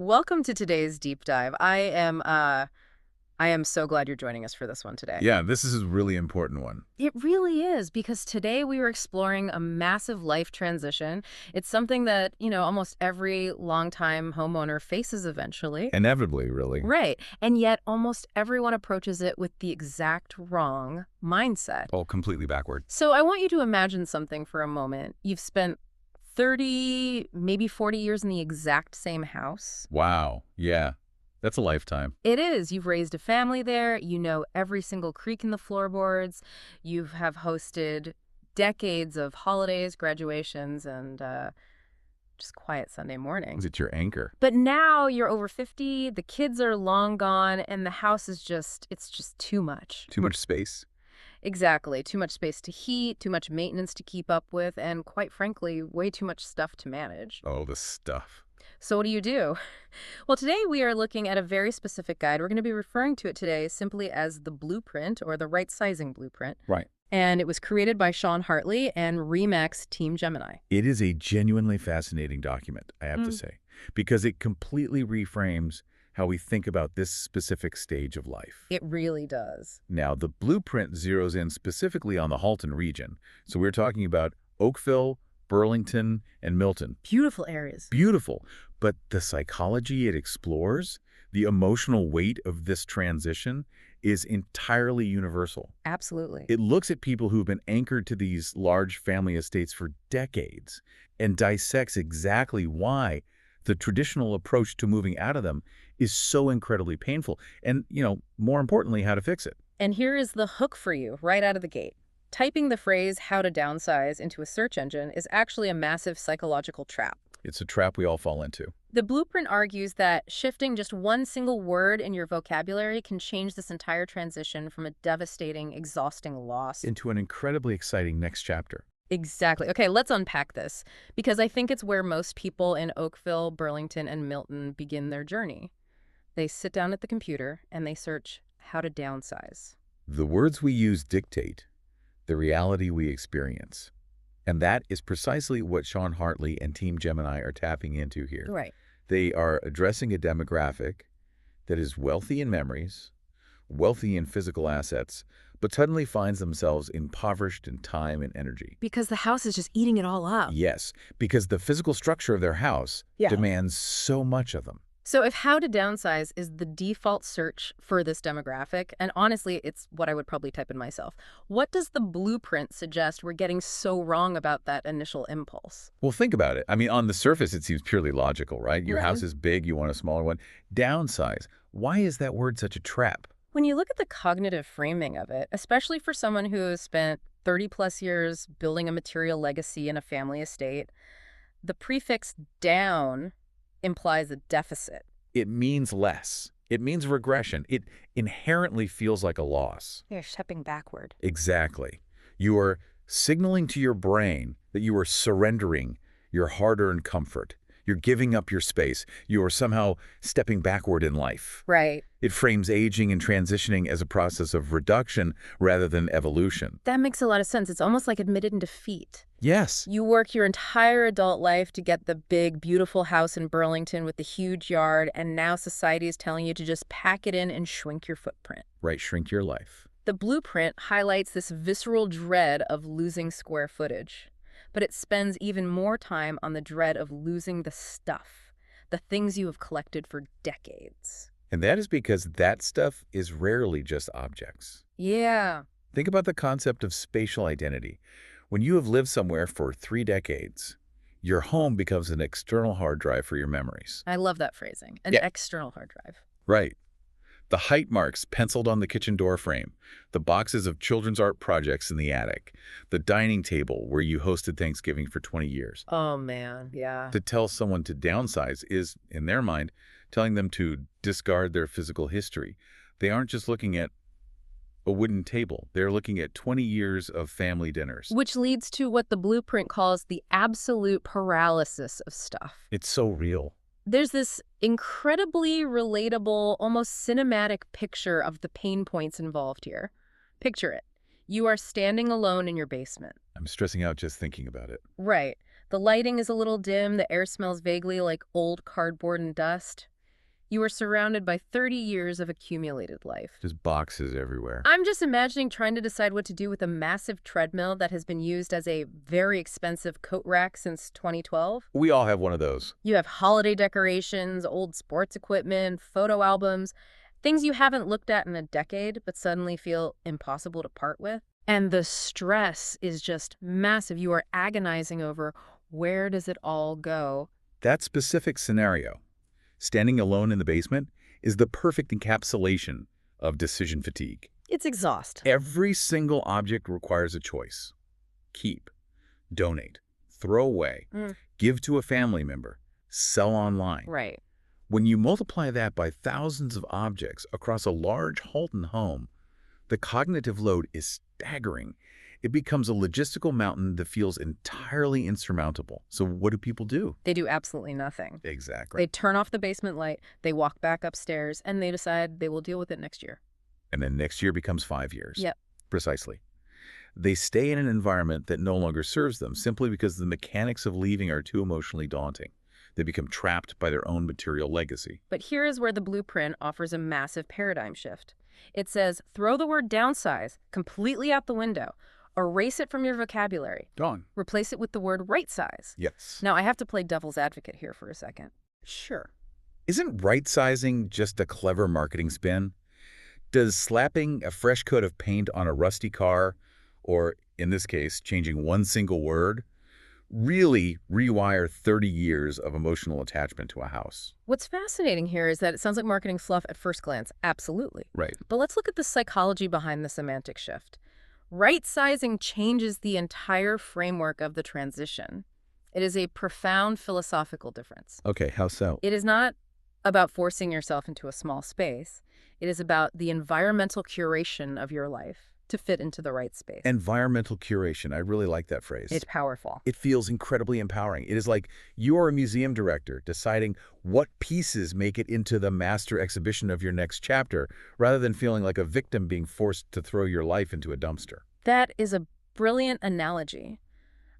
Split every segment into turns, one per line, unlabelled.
Welcome to today's deep dive. I am so glad you're joining us for this one today.
Yeah, this is a really important one.
It really is, because today we are exploring a massive life transition. It's something that, almost every longtime homeowner faces eventually.
Inevitably, really.
Right. And yet almost everyone approaches it with the exact wrong mindset.
All completely backward.
So I want you to imagine something for a moment. You've spent 30, maybe 40 years in the exact same house.
Wow. Yeah, that's a lifetime.
It is. You've raised a family there. You know every single creak in the floorboards. You have hosted decades of holidays, graduations, and just quiet Sunday mornings.
It's your anchor.
But now you're over 50, the kids are long gone, and the house is it's just too much.
Too much space.
Exactly. Too much space to heat, too much maintenance to keep up with, and quite frankly, way too much stuff to manage.
Oh, the stuff.
So what do you do? Well, today we are looking at a very specific guide. We're going to be referring to it today simply as the Blueprint, or the Rightsizing Blueprint.
Right.
And it was created by Sean Hartley and Remax Team Gemini.
It is a genuinely fascinating document, I have to say, because it completely reframes how we think about this specific stage of life.
It really does.
Now, the blueprint zeroes in specifically on the Halton region. So we're talking about Oakville, Burlington, and Milton.
Beautiful areas.
Beautiful. But the psychology it explores, the emotional weight of this transition, is entirely universal.
Absolutely.
It looks at people who've been anchored to these large family estates for decades and dissects exactly why the traditional approach to moving out of them is so incredibly painful and, more importantly, how to fix it.
And here is the hook for you right out of the gate. Typing the phrase "how to downsize" into a search engine is actually a massive psychological trap.
It's a trap we all fall into.
The blueprint argues that shifting just one single word in your vocabulary can change this entire transition from a devastating, exhausting loss
Into an incredibly exciting next chapter.
Exactly. Okay, let's unpack this, because I think it's where most people in Oakville, Burlington, and Milton begin their journey. They sit down at the computer and they search "how to downsize."
The words we use dictate the reality we experience. And that is precisely what Sean Hartley and Team Gemini are tapping into here.
Right.
They are addressing a demographic that is wealthy in memories, wealthy in physical assets, but suddenly finds themselves impoverished in time and energy.
Because the house is just eating it all up.
Yes, because the physical structure of their house demands so much of them.
So if "how to downsize" is the default search for this demographic, and honestly, it's what I would probably type in myself, what does the blueprint suggest we're getting so wrong about that initial impulse?
Well, think about it. I mean, on the surface, it seems purely logical, right? Your
Right.
house is big, you want a smaller one. Downsize. Why is that word such a trap?
When you look at the cognitive framing of it, especially for someone who has spent 30 plus years building a material legacy in a family estate, the prefix "down" implies a deficit.
It means less. It means regression. It inherently feels like a loss.
You're stepping backward.
Exactly. You are signaling to your brain that you are surrendering your hard-earned comfort. You're giving up your space. You are somehow stepping backward in life.
Right.
It frames aging and transitioning as a process of reduction rather than evolution.
That makes a lot of sense. It's almost like admitted defeat.
Yes.
You work your entire adult life to get the big, beautiful house in Burlington with the huge yard, and now society is telling you to just pack it in and shrink your footprint.
Right, shrink your life.
The blueprint highlights this visceral dread of losing square footage, but it spends even more time on the dread of losing the stuff, the things you have collected for decades.
And that is because that stuff is rarely just objects.
Yeah.
Think about the concept of spatial identity. When you have lived somewhere for 3 decades, your home becomes an external hard drive for your memories.
I love that phrasing, an
Yeah.
external hard drive.
Right. The height marks penciled on the kitchen door frame, the boxes of children's art projects in the attic, the dining table where you hosted Thanksgiving for 20 years.
Oh, man, yeah.
To tell someone to downsize is, in their mind, telling them to discard their physical history. They aren't just looking at a wooden table. They're looking at 20 years of family dinners.
Which leads to what the blueprint calls the absolute paralysis of stuff.
It's so real.
There's this incredibly relatable, almost cinematic picture of the pain points involved here. Picture it. You are standing alone in your basement.
I'm stressing out just thinking about it.
Right. The lighting is a little dim, the air smells vaguely like old cardboard and dust. You are surrounded by 30 years of accumulated life.
Just boxes everywhere.
I'm just imagining trying to decide what to do with a massive treadmill that has been used as a very expensive coat rack since 2012.
We all have one of those.
You have holiday decorations, old sports equipment, photo albums, things you haven't looked at in a decade but suddenly feel impossible to part with. And the stress is just massive. You are agonizing over where does it all go?
That specific scenario, standing alone in the basement, is the perfect encapsulation of decision fatigue.
It's exhaust.
Every single object requires a choice. Keep, donate, throw away, give to a family member, sell online.
Right.
When you multiply that by thousands of objects across a large Halton home, the cognitive load is staggering. It becomes a logistical mountain that feels entirely insurmountable. So what do people do?
They do absolutely nothing.
Exactly.
They turn off the basement light, they walk back upstairs, and they decide they will deal with it next year.
And then next year becomes 5 years.
Yep.
Precisely. They stay in an environment that no longer serves them simply because the mechanics of leaving are too emotionally daunting. They become trapped by their own material legacy.
But here is where the blueprint offers a massive paradigm shift. It says, throw the word downsize completely out the window. Erase it from your vocabulary.
Gone.
Replace it with the word right size.
Yes.
Now, I have to play devil's advocate here for a second. Sure.
Isn't right-sizing just a clever marketing spin? Does slapping a fresh coat of paint on a rusty car, or in this case, changing one single word, really rewire 30 years of emotional attachment to a house?
What's fascinating here is that it sounds like marketing fluff at first glance. Absolutely.
Right.
But let's look at the psychology behind the semantic shift. Right-sizing changes the entire framework of the transition. It is a profound philosophical difference.
Okay, how so?
It is not about forcing yourself into a small space. It is about the environmental curation of your life to fit into the right space.
Environmental curation. I really like that phrase.
It's powerful.
It feels incredibly empowering. It is like you are a museum director deciding what pieces make it into the master exhibition of your next chapter, rather than feeling like a victim being forced to throw your life into a dumpster.
That is a brilliant analogy.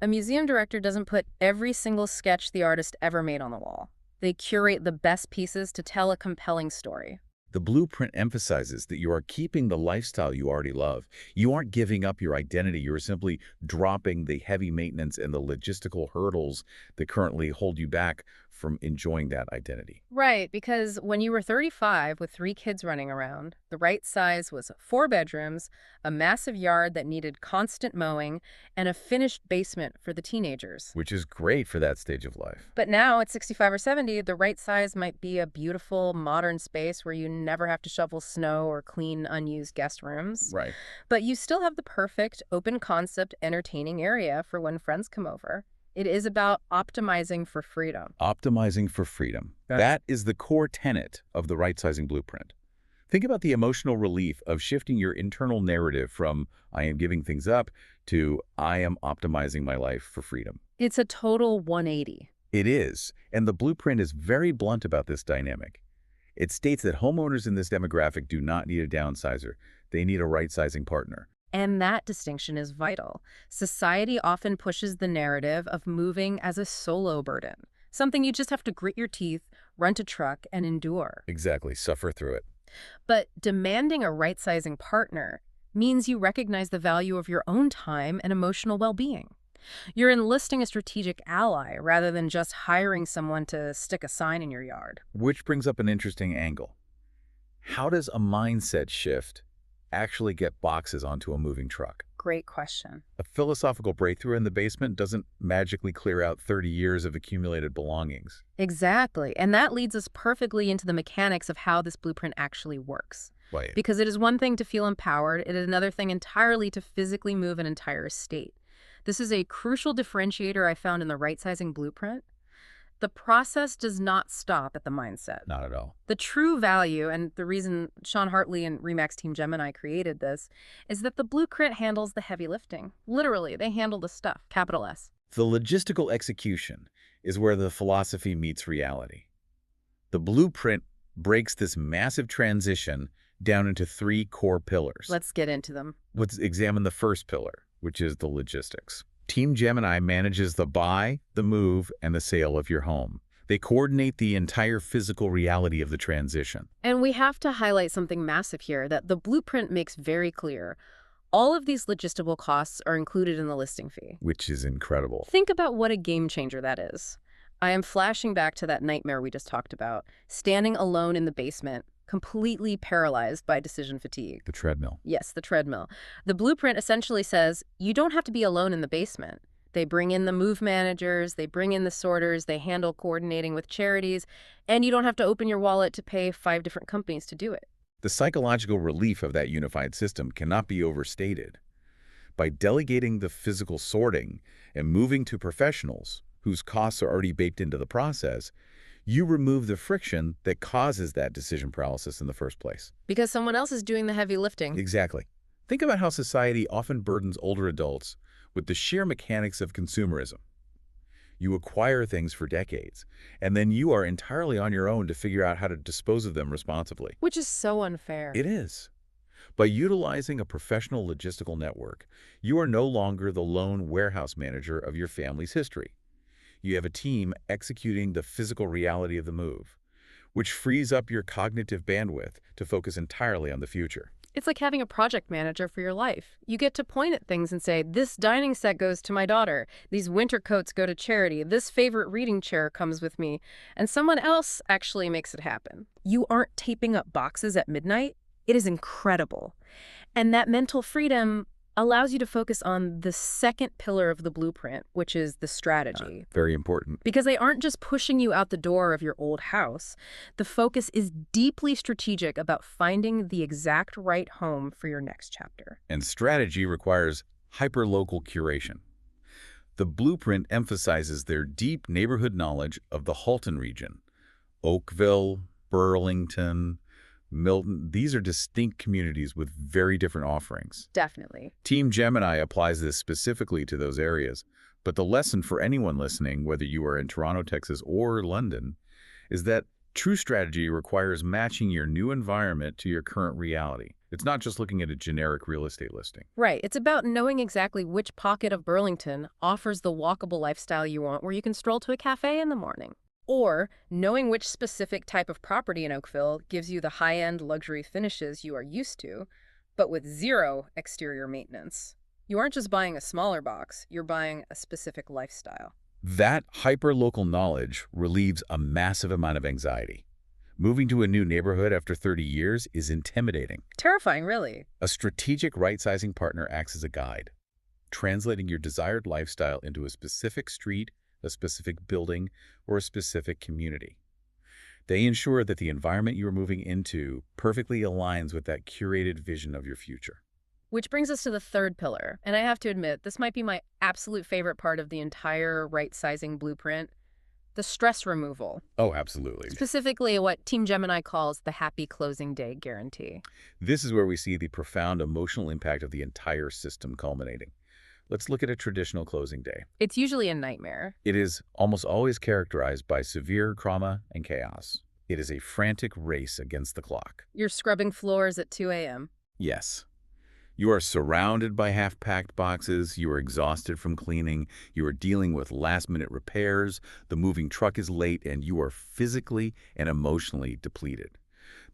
A museum director doesn't put every single sketch the artist ever made on the wall. They curate the best pieces to tell a compelling story.
The blueprint emphasizes that you are keeping the lifestyle you already love. You aren't giving up your identity. You are simply dropping the heavy maintenance and the logistical hurdles that currently hold you back from enjoying that identity.
Right, because when you were 35 with 3 kids running around, the right size was 4 bedrooms, a massive yard that needed constant mowing, and a finished basement for the teenagers.
Which is great for that stage of life.
But now, at 65 or 70, the right size might be a beautiful, modern space where you never have to shovel snow or clean unused guest rooms.
Right.
But you still have the perfect, open-concept, entertaining area for when friends come over. It is about optimizing for freedom.
Optimizing for freedom. That is the core tenet of the Rightsizing Blueprint. Think about the emotional relief of shifting your internal narrative from I am giving things up to I am optimizing my life for freedom.
It's a total 180.
It is, and the blueprint is very blunt about this dynamic. It states that homeowners in this demographic do not need a downsizer. They need a right-sizing partner.
And that distinction is vital. Society often pushes the narrative of moving as a solo burden, something you just have to grit your teeth, rent a truck, and endure.
Exactly. Suffer through it.
But demanding a right-sizing partner means you recognize the value of your own time and emotional well-being. You're enlisting a strategic ally rather than just hiring someone to stick a sign in your yard.
Which brings up an interesting angle. How does a mindset shift actually get boxes onto a moving truck?
Great question.
A philosophical breakthrough in the basement doesn't magically clear out 30 years of accumulated belongings.
Exactly. And that leads us perfectly into the mechanics of how this blueprint actually works.
Right.
Because it is one thing to feel empowered, it is another thing entirely to physically move an entire estate. This is a crucial differentiator I found in the Rightsizing Blueprint. The process does not stop at the mindset.
Not at all.
The true value, and the reason Sean Hartley and Remax Team Gemini created this, is that the blueprint handles the heavy lifting. Literally, they handle the stuff, capital S.
The logistical execution is where the philosophy meets reality. The blueprint breaks this massive transition down into 3 core pillars.
Let's get into them.
Let's examine the first pillar, which is the logistics. Team Gemini manages the buy, the move, and the sale of your home. They coordinate the entire physical reality of the transition.
And we have to highlight something massive here that the blueprint makes very clear. All of these logistical costs are included in the listing fee.
Which is incredible.
Think about what a game changer that is. I am flashing back to that nightmare we just talked about, standing alone in the basement, completely paralyzed by decision fatigue.
The treadmill.
Yes, the treadmill. The blueprint essentially says you don't have to be alone in the basement. They bring in the move managers, they bring in the sorters, they handle coordinating with charities, and you don't have to open your wallet to pay 5 different companies to do it.
The psychological relief of that unified system cannot be overstated. By delegating the physical sorting and moving to professionals, whose costs are already baked into the process, you remove the friction that causes that decision paralysis in the first place.
Because someone else is doing the heavy lifting.
Exactly. Think about how society often burdens older adults with the sheer mechanics of consumerism. You acquire things for decades, and then you are entirely on your own to figure out how to dispose of them responsibly.
Which is so unfair.
It is. By utilizing a professional logistical network, you are no longer the lone warehouse manager of your family's history. You have a team executing the physical reality of the move, which frees up your cognitive bandwidth to focus entirely on the future.
It's like having a project manager for your life. You get to point at things and say, this dining set goes to my daughter, these winter coats go to charity, this favorite reading chair comes with me, and someone else actually makes it happen. You aren't taping up boxes at midnight. It is incredible. And that mental freedom allows you to focus on the second pillar of the blueprint, which is the strategy.
Very important.
Because they aren't just pushing you out the door of your old house. The focus is deeply strategic about finding the exact right home for your next chapter.
And strategy requires hyperlocal curation. The blueprint emphasizes their deep neighborhood knowledge of the Halton region. Oakville, Burlington, Milton, these are distinct communities with very different offerings.
Definitely.
Team Gemini applies this specifically to those areas, but the lesson for anyone listening, whether you are in Toronto, Texas, or London, is that true strategy requires matching your new environment to your current reality. It's not just looking at a generic real estate listing.
Right. It's about knowing exactly which pocket of Burlington offers the walkable lifestyle you want, where you can stroll to a cafe in the morning. Or knowing which specific type of property in Oakville gives you the high-end luxury finishes you are used to, but with zero exterior maintenance. You aren't just buying a smaller box, you're buying a specific lifestyle.
That hyperlocal knowledge relieves a massive amount of anxiety. Moving to a new neighborhood after 30 years is intimidating.
Terrifying, really.
A strategic right-sizing partner acts as a guide, translating your desired lifestyle into a specific street, a specific building, or a specific community. They ensure that the environment you are moving into perfectly aligns with that curated vision of your future.
Which brings us to the third pillar, and I have to admit, this might be my absolute favorite part of the entire right-sizing blueprint, the stress removal.
Oh, absolutely.
Specifically what Team Gemini calls the happy closing day guarantee.
This is where we see the profound emotional impact of the entire system culminating. Let's look at a traditional closing day.
It's usually a nightmare.
It is almost always characterized by severe trauma and chaos. It is a frantic race against the clock.
You're scrubbing floors at 2 a.m.
Yes. You are surrounded by half-packed boxes, you are exhausted from cleaning, you are dealing with last-minute repairs, the moving truck is late, and you are physically and emotionally depleted.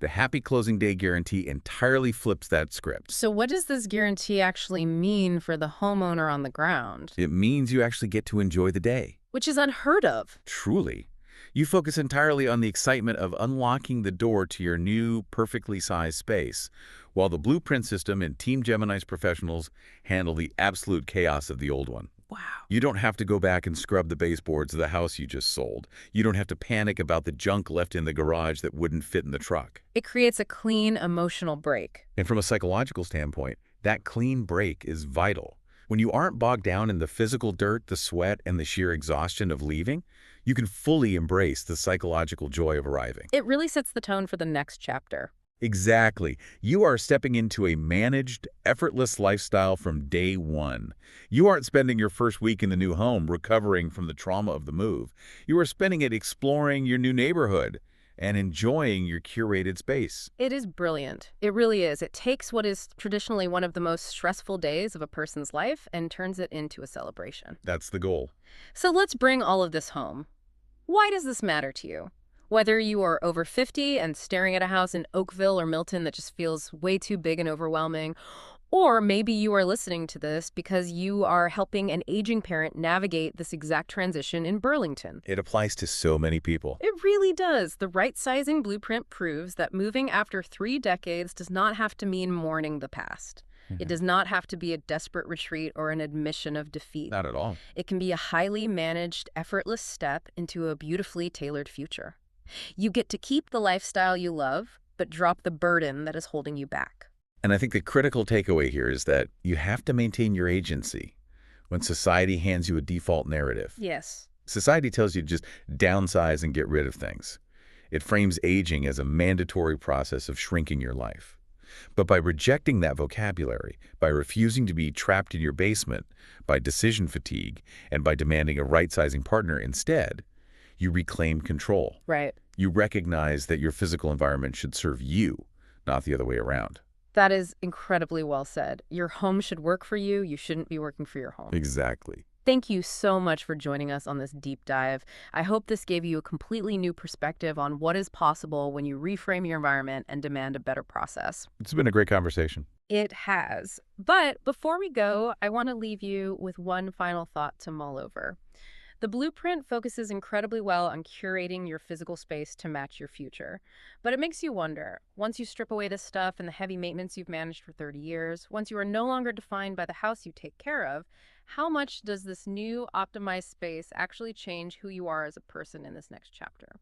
The happy closing day guarantee entirely flips that script.
So what does this guarantee actually mean for the homeowner on the ground?
It means you actually get to enjoy the day.
Which is unheard of.
Truly. You focus entirely on the excitement of unlocking the door to your new, perfectly sized space, while the blueprint system and Team Gemini's professionals handle the absolute chaos of the old one.
Wow.
You don't have to go back and scrub the baseboards of the house you just sold. You don't have to panic about the junk left in the garage that wouldn't fit in the truck.
It creates a clean emotional break.
And from a psychological standpoint, that clean break is vital. When you aren't bogged down in the physical dirt, the sweat, and the sheer exhaustion of leaving, you can fully embrace the psychological joy of arriving.
It really sets the tone for the next chapter.
Exactly. You are stepping into a managed, effortless lifestyle from day one. You aren't spending your first week in the new home recovering from the trauma of the move. You are spending it exploring your new neighborhood and enjoying your curated space.
It is brilliant. It really is. It takes what is traditionally one of the most stressful days of a person's life and turns it into a celebration.
That's the goal.
So let's bring all of this home. Why does this matter to you? Whether you are over 50 and staring at a house in Oakville or Milton that just feels way too big and overwhelming, or maybe you are listening to this because you are helping an aging parent navigate this exact transition in Burlington.
It applies to so many people.
It really does. The Rightsizing Blueprint proves that moving after 3 decades does not have to mean mourning the past. It
Mhm.
does not have to be a desperate retreat or an admission of defeat.
Not at all.
It can be a highly managed, effortless step into a beautifully tailored future. You get to keep the lifestyle you love, but drop the burden that is holding you back.
And I think the critical takeaway here is that you have to maintain your agency when society hands you a default narrative.
Yes.
Society tells you to just downsize and get rid of things. It frames aging as a mandatory process of shrinking your life. But by rejecting that vocabulary, by refusing to be trapped in your basement, by decision fatigue, and by demanding a right-sizing partner instead, you reclaim control.
Right.
You recognize that your physical environment should serve you, not the other way around.
That is incredibly well said. Your home should work for you. You shouldn't be working for your home.
Exactly.
Thank you so much for joining us on this deep dive. I hope this gave you a completely new perspective on what is possible when you reframe your environment and demand a better process.
It's been a great conversation.
It has. But before we go, I want to leave you with one final thought to mull over. The blueprint focuses incredibly well on curating your physical space to match your future. But it makes you wonder, once you strip away the stuff and the heavy maintenance you've managed for 30 years, once you are no longer defined by the house you take care of, how much does this new optimized space actually change who you are as a person in this next chapter?